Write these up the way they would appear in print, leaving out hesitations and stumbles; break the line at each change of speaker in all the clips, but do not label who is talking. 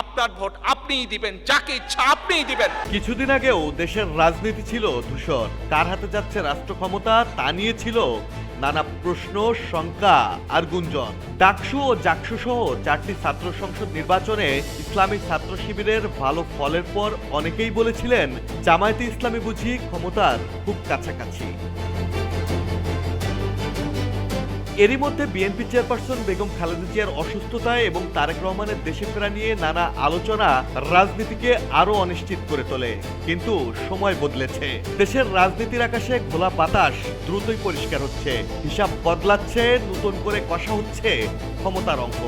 আপনার ভোট আপনিই দিবেন, যাকে ইচ্ছা আপনিই দিবেন।
কিছুদিন আগেও দেশের রাজনীতি ছিল ধূসর। কার হাতে যাচ্ছে রাষ্ট্র ক্ষমতা তা নিয়ে ছিল নানা প্রশ্ন, শঙ্কা আর গুঞ্জন। ডাকসু ও জাকসু সহ 4টি ছাত্র সংসদ নির্বাচনে ইসলামী ছাত্র শিবিরের ভালো ফলের পর অনেকেই বলেছিলেন জামায়াতে ইসলামী বুঝি ক্ষমতার খুব কাছাকাছি। এরই মধ্যে বিএনপি চেয়ারপারসন বেগম খালেদা জিয়ার অসুস্থতায় এবং তারেক রহমানের দেশে ফেরা নিয়ে নানা আলোচনা রাজনীতিকে আরো অনিশ্চিত করে তোলে। কিন্তু সময় বদলেছে, দেশের রাজনীতির আকাশে ঘোলা বাতাস দ্রুতই পরিষ্কার হচ্ছে, হিসাব বদলাচ্ছে, নতুন করে কষা হচ্ছে ক্ষমতার অঙ্ক।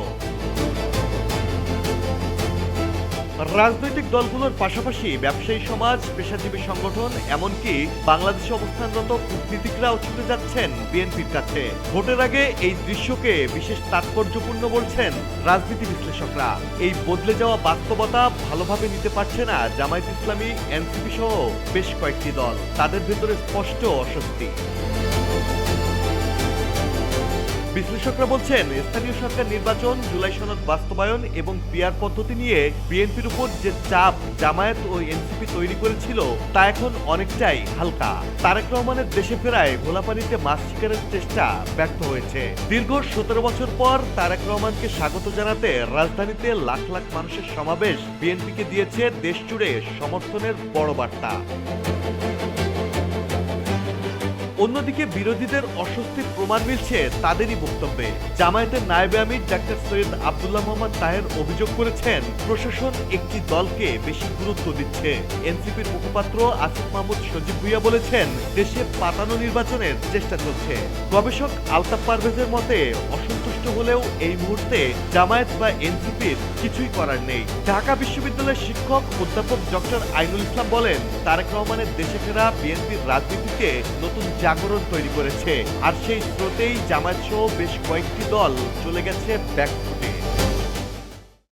রাজনৈতিক দলগুলোর পাশাপাশি ব্যবসায়ী সমাজ, পেশাজীবী সংগঠন, এমনকি বাংলাদেশে অবস্থানরত কূটনীতিকরাও ছুটে যাচ্ছেন বিএনপির কাছে। ভোটের আগে এই দৃশ্যকে বিশেষ তাৎপর্যপূর্ণ বলছেন রাজনীতি বিশ্লেষকরা। এই বদলে যাওয়া বাস্তবতা ভালোভাবে নিতে পারছে না জামায়াত ইসলামী, এনসিপি সহ বেশ কয়েকটি দল। তাদের ভেতরে স্পষ্ট অস্বস্তি। বিশ্লেষকরা বলছেন, স্থানীয় সরকার নির্বাচন, জুলাই সনদ বাস্তবায়ন এবং পিআর পদ্ধতি নিয়ে বিএনপির উপর যে চাপ জামায়াত ও এনসিপি তৈরি করেছিল তা এখন অনেকটাই হালকা। তারেক রহমানের দেশে ফেরায় ঘোলাপানিতে মাছ শিকারের চেষ্টা ব্যর্থ হয়েছে। দীর্ঘ 17 বছর পর তারেক রহমানকে স্বাগত জানাতে রাজধানীতে লাখ লাখ মানুষের সমাবেশ বিএনপিকে দিয়েছে দেশ জুড়ে সমর্থনের বড় বার্তা। অন্যদিকে বিরোধীদের অস্বস্তির প্রমাণ মিলছে তাদেরই বক্তব্যে। জামায়াতের নায়েবে আমির ডাক্তার সৈয়দ আব্দুল্লাহ মোহাম্মদ তাহের অভিযোগ করেছেন, প্রশাসন একটি দলকে বেশি গুরুত্ব দিচ্ছে। এনসিপির মুখপাত্র আসিফ মাহমুদ সজীব ভুইয়া বলেছেন, দেশে পাতানো নির্বাচনের চেষ্টা চলছে। গবেষক আলতাফ পারভেজের মতে, অসন্তুষ্ট হলেও এই মুহূর্তে জামায়াত বা এনসিপির কিছুই করার নেই। ঢাকা বিশ্ববিদ্যালয়ের শিক্ষক অধ্যাপক ডক্টর আইনুল ইসলাম বলেন, তারেক রহমানের দেশে ফেরা বিএনপির রাজনীতিতে নতুন জাগরণ তৈরি করেছে, আর সেই স্রোতেই জামায়াত সহ বেশ কয়েকটি দল চলে গেছে ব্যাকফুটে।